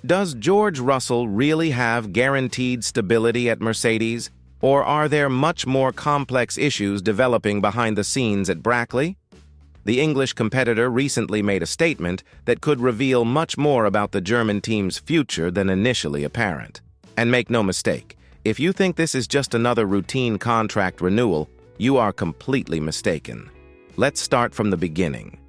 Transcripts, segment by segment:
Does George Russell really have guaranteed stability at Mercedes, or are there much more complex issues developing behind the scenes at Brackley? The English competitor recently made a statement that could reveal much more about the German team's future than initially apparent. And make no mistake, if you think this is just another routine contract renewal, you are completely mistaken. Let's start from the beginning.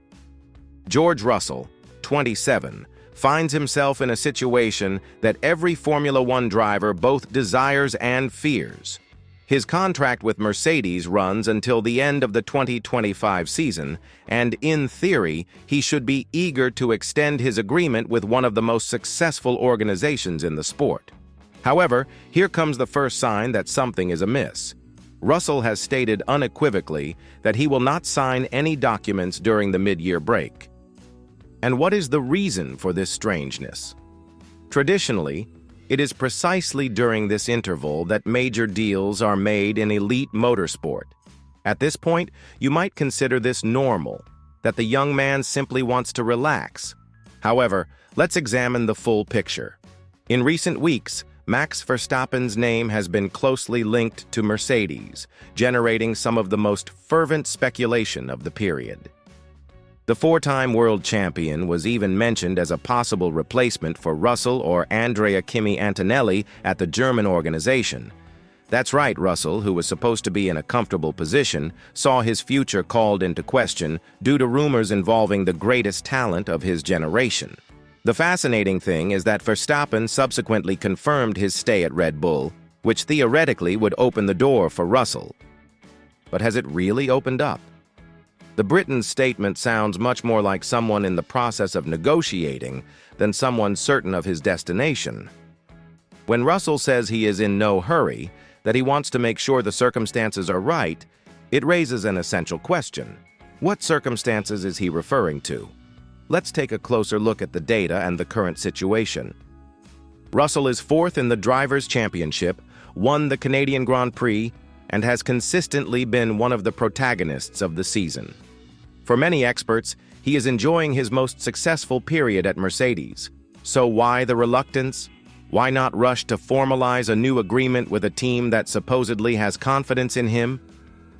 George Russell, 27, finds himself in a situation that every Formula One driver both desires and fears. His contract with Mercedes runs until the end of the 2025 season, and in theory, he should be eager to extend his agreement with one of the most successful organizations in the sport. However, here comes the first sign that something is amiss. Russell has stated unequivocally that he will not sign any documents during the mid-year break. And what is the reason for this strangeness? Traditionally, it is precisely during this interval that major deals are made in elite motorsport. At this point, you might consider this normal, that the young man simply wants to relax. However, let's examine the full picture. In recent weeks, Max Verstappen's name has been closely linked to Mercedes, generating some of the most fervent speculation of the period. The four-time world champion was even mentioned as a possible replacement for Russell or Andrea Kimi Antonelli at the German organization. That's right, Russell, who was supposed to be in a comfortable position, saw his future called into question due to rumors involving the greatest talent of his generation. The fascinating thing is that Verstappen subsequently confirmed his stay at Red Bull, which theoretically would open the door for Russell. But has it really opened up? The Briton's statement sounds much more like someone in the process of negotiating than someone certain of his destination. When Russell says he is in no hurry, that he wants to make sure the circumstances are right, it raises an essential question. What circumstances is he referring to? Let's take a closer look at the data and the current situation. Russell is fourth in the Drivers' Championship, won the Canadian Grand Prix, and has consistently been one of the protagonists of the season. For many experts, he is enjoying his most successful period at Mercedes. So why the reluctance? Why not rush to formalize a new agreement with a team that supposedly has confidence in him?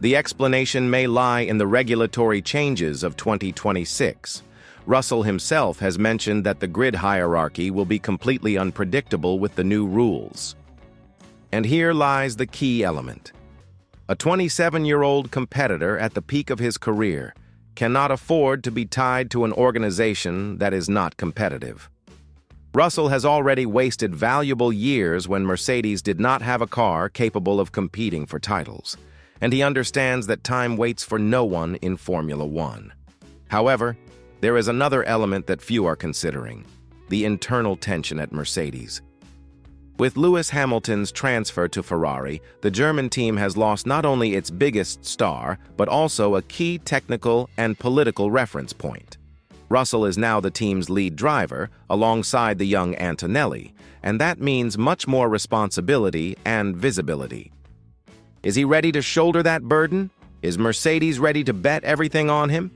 The explanation may lie in the regulatory changes of 2026. Russell himself has mentioned that the grid hierarchy will be completely unpredictable with the new rules. And here lies the key element. A 27-year-old competitor at the peak of his career cannot afford to be tied to an organization that is not competitive. Russell has already wasted valuable years when Mercedes did not have a car capable of competing for titles, and he understands that time waits for no one in Formula One. However, there is another element that few are considering: the internal tension at Mercedes. With Lewis Hamilton's transfer to Ferrari, the German team has lost not only its biggest star, but also a key technical and political reference point. Russell is now the team's lead driver, alongside the young Antonelli, and that means much more responsibility and visibility. Is he ready to shoulder that burden? Is Mercedes ready to bet everything on him?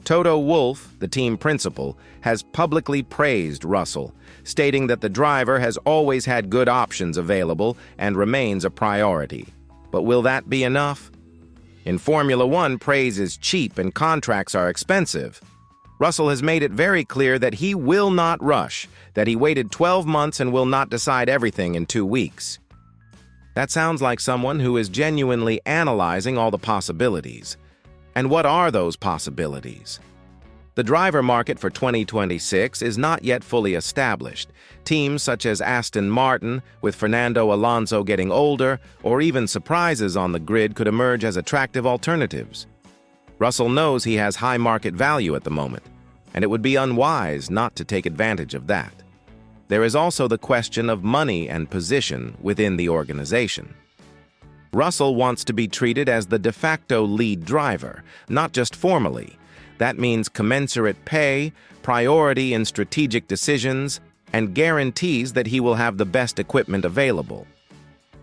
Toto Wolff, the team principal, has publicly praised Russell, stating that the driver has always had good options available and remains a priority. But will that be enough? In Formula One, praise is cheap and contracts are expensive. Russell has made it very clear that he will not rush, that he waited 12 months and will not decide everything in 2 weeks. That sounds like someone who is genuinely analyzing all the possibilities. And what are those possibilities? The driver market for 2026 is not yet fully established. Teams such as Aston Martin, with Fernando Alonso getting older, or even surprises on the grid could emerge as attractive alternatives. Russell knows he has high market value at the moment, and it would be unwise not to take advantage of that. There is also the question of money and position within the organization. Russell wants to be treated as the de facto lead driver, not just formally. That means commensurate pay, priority in strategic decisions, and guarantees that he will have the best equipment available.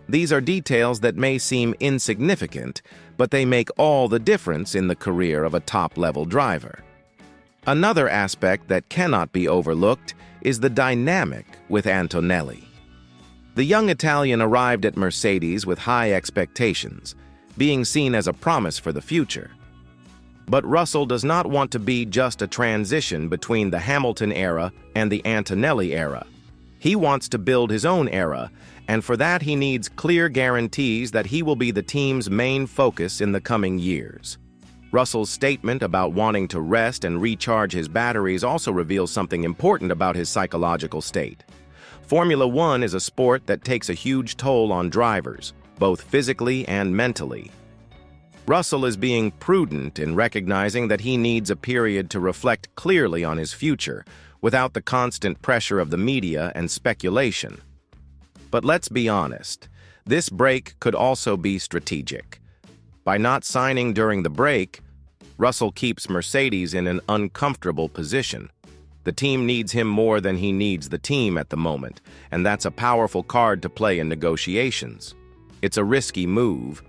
These are details that may seem insignificant, but they make all the difference in the career of a top-level driver. Another aspect that cannot be overlooked is the dynamic with Antonelli. The young Italian arrived at Mercedes with high expectations, being seen as a promise for the future. But Russell does not want to be just a transition between the Hamilton era and the Antonelli era. He wants to build his own era, and for that he needs clear guarantees that he will be the team's main focus in the coming years. Russell's statement about wanting to rest and recharge his batteries also reveals something important about his psychological state. Formula One is a sport that takes a huge toll on drivers, both physically and mentally. Russell is being prudent in recognizing that he needs a period to reflect clearly on his future, without the constant pressure of the media and speculation. But let's be honest, this break could also be strategic. By not signing during the break, Russell keeps Mercedes in an uncomfortable position. The team needs him more than he needs the team at the moment, and that's a powerful card to play in negotiations. It's a risky move,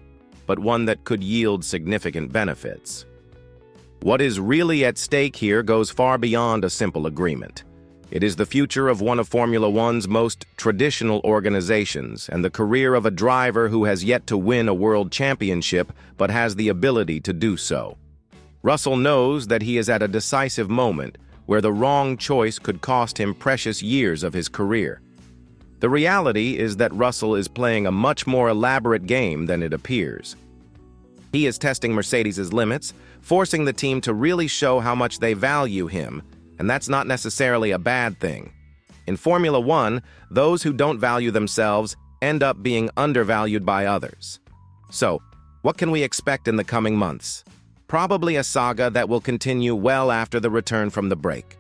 but one that could yield significant benefits. What is really at stake here goes far beyond a simple agreement. It is the future of one of Formula One's most traditional organizations and the career of a driver who has yet to win a world championship but has the ability to do so. Russell knows that he is at a decisive moment where the wrong choice could cost him precious years of his career. The reality is that Russell is playing a much more elaborate game than it appears. He is testing Mercedes' limits, forcing the team to really show how much they value him, and that's not necessarily a bad thing. In Formula One, those who don't value themselves end up being undervalued by others. So, what can we expect in the coming months? Probably a saga that will continue well after the return from the break.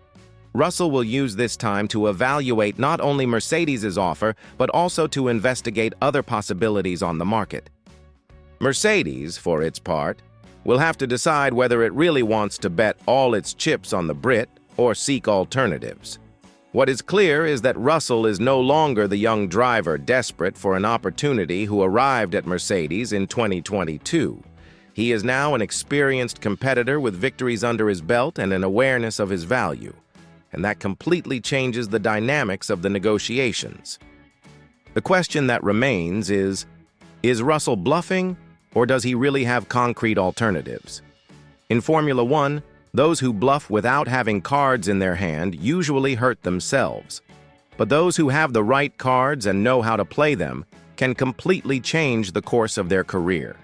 Russell will use this time to evaluate not only Mercedes' offer, but also to investigate other possibilities on the market. Mercedes, for its part, will have to decide whether it really wants to bet all its chips on the Brit or seek alternatives. What is clear is that Russell is no longer the young driver desperate for an opportunity who arrived at Mercedes in 2022. He is now an experienced competitor with victories under his belt and an awareness of his value, and that completely changes the dynamics of the negotiations. The question that remains is Russell bluffing, or does he really have concrete alternatives? In Formula One, those who bluff without having cards in their hand usually hurt themselves. But those who have the right cards and know how to play them can completely change the course of their career.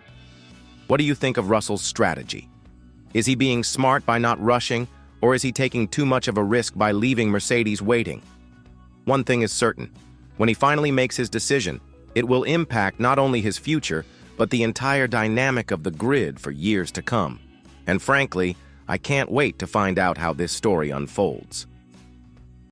What do you think of Russell's strategy? Is he being smart by not rushing, or is he taking too much of a risk by leaving Mercedes waiting? One thing is certain: when he finally makes his decision, it will impact not only his future, but the entire dynamic of the grid for years to come. And frankly, I can't wait to find out how this story unfolds.